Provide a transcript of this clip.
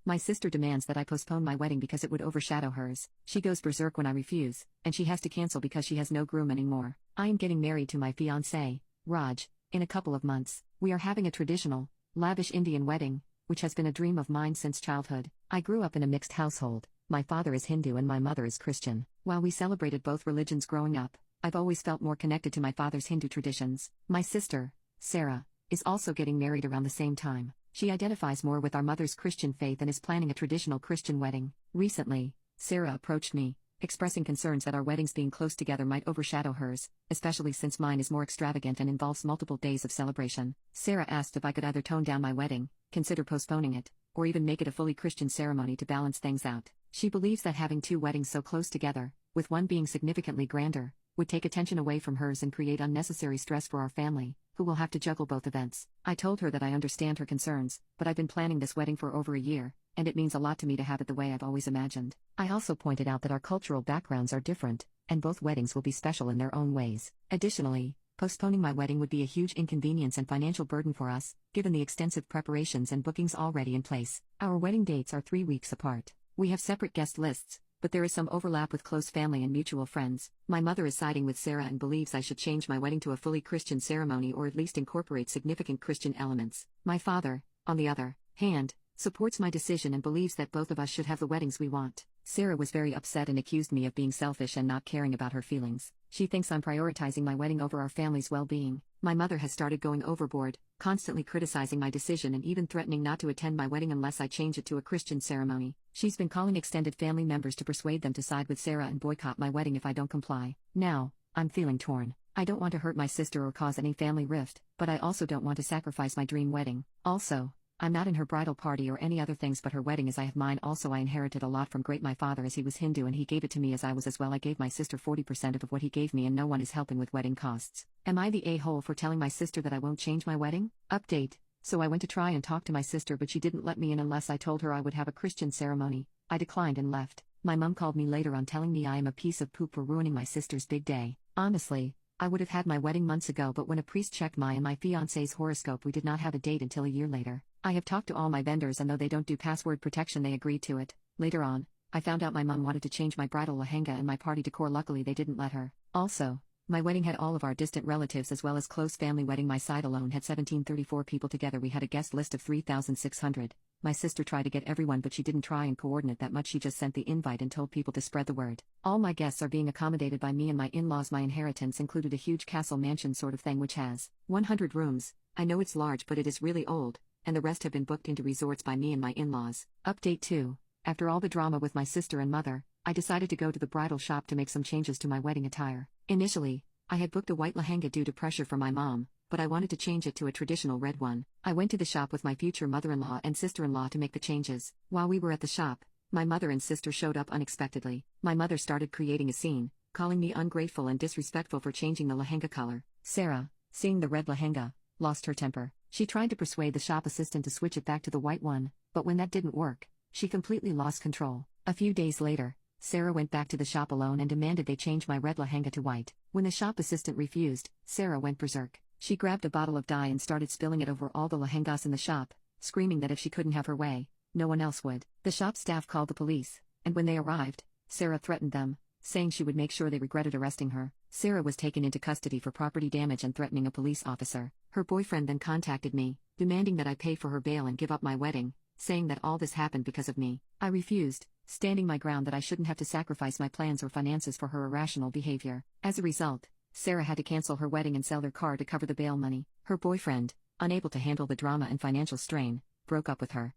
My sister demands that I postpone my wedding because it would overshadow hers. She goes berserk when I refuse, and she has to cancel because she has no groom anymore. I am getting married to my fiancé, Raj, in a couple of months. We are having a traditional, lavish Indian wedding, which has been a dream of mine since childhood. I grew up in a mixed household. My father is Hindu and my mother is Christian. While we celebrated both religions growing up, I've always felt more connected to my father's Hindu traditions. My sister, Sarah, is also getting married around the same time. She identifies more with our mother's Christian faith and is planning a traditional Christian wedding. Recently, Sarah approached me, expressing concerns that our weddings being close together might overshadow hers, especially since mine is more extravagant and involves multiple days of celebration. Sarah asked if I could either tone down my wedding, consider postponing it, or even make it a fully Christian ceremony to balance things out. She believes that having two weddings so close together, with one being significantly grander, would take attention away from hers and create unnecessary stress for our family, who will have to juggle both events. I told her that I understand her concerns, but I've been planning this wedding for over a year, and it means a lot to me to have it the way I've always imagined. I also pointed out that our cultural backgrounds are different, and both weddings will be special in their own ways. Additionally, postponing my wedding would be a huge inconvenience and financial burden for us, given the extensive preparations and bookings already in place. Our wedding dates are 3 weeks apart. We have separate guest lists, but there is some overlap with close family and mutual friends. My mother is siding with Sarah and believes I should change my wedding to a fully Christian ceremony or at least incorporate significant Christian elements. My father, on the other hand, supports my decision and believes that both of us should have the weddings we want. Sarah was very upset and accused me of being selfish and not caring about her feelings. She thinks I'm prioritizing my wedding over our family's well-being. My mother has started going overboard, constantly criticizing my decision and even threatening not to attend my wedding unless I change it to a Christian ceremony. She's been calling extended family members to persuade them to side with Sarah and boycott my wedding if I don't comply. Now, I'm feeling torn. I don't want to hurt my sister or cause any family rift, but I also don't want to sacrifice my dream wedding. Also, I'm not in her bridal party or any other things but her wedding as I have mine. Also, I inherited a lot from great my father as he was Hindu and he gave it to me as I was as well. I gave my sister 40% of what he gave me and no one is helping with wedding costs. Am I the a-hole for telling my sister that I won't change my wedding? Update. So I went to try and talk to my sister but she didn't let me in unless I told her I would have a Christian ceremony. I declined and left. My mom called me later on telling me I am a piece of poop for ruining my sister's big day. Honestly, I would have had my wedding months ago but when a priest checked my and my fiancé's horoscope we did not have a date until a year later. I have talked to all my vendors and though they don't do password protection they agreed to it. Later on, I found out my mom wanted to change my bridal lehenga and my party decor. Luckily they didn't let her. Also, my wedding had all of our distant relatives as well as close family. Wedding my side alone had 1734 people together. We had a guest list of 3,600. My sister tried to get everyone but she didn't try and coordinate that much. She just sent the invite and told people to spread the word. All my guests are being accommodated by me and my in-laws. My inheritance included a huge castle mansion sort of thing which has 100 rooms. I know it's large but it is really old, and the rest have been booked into resorts by me and my in-laws. Update 2. After all the drama with my sister and mother, I decided to go to the bridal shop to make some changes to my wedding attire. Initially, I had booked a white lehenga due to pressure from my mom, but I wanted to change it to a traditional red one. I went to the shop with my future mother-in-law and sister-in-law to make the changes. While we were at the shop, my mother and sister showed up unexpectedly. My mother started creating a scene, calling me ungrateful and disrespectful for changing the lehenga color. Sarah, seeing the red lehenga, lost her temper. She tried to persuade the shop assistant to switch it back to the white one, but when that didn't work, she completely lost control. A few days later, Sarah went back to the shop alone and demanded they change my red lehenga to white. When the shop assistant refused, Sarah went berserk. She grabbed a bottle of dye and started spilling it over all the lehengas in the shop, screaming that if she couldn't have her way, no one else would. The shop staff called the police, and when they arrived, Sarah threatened them, saying she would make sure they regretted arresting her. Sarah was taken into custody for property damage and threatening a police officer. Her boyfriend then contacted me, demanding that I pay for her bail and give up my wedding, saying that all this happened because of me. I refused, standing my ground that I shouldn't have to sacrifice my plans or finances for her irrational behavior. As a result, Sarah had to cancel her wedding and sell their car to cover the bail money. Her boyfriend, unable to handle the drama and financial strain, broke up with her.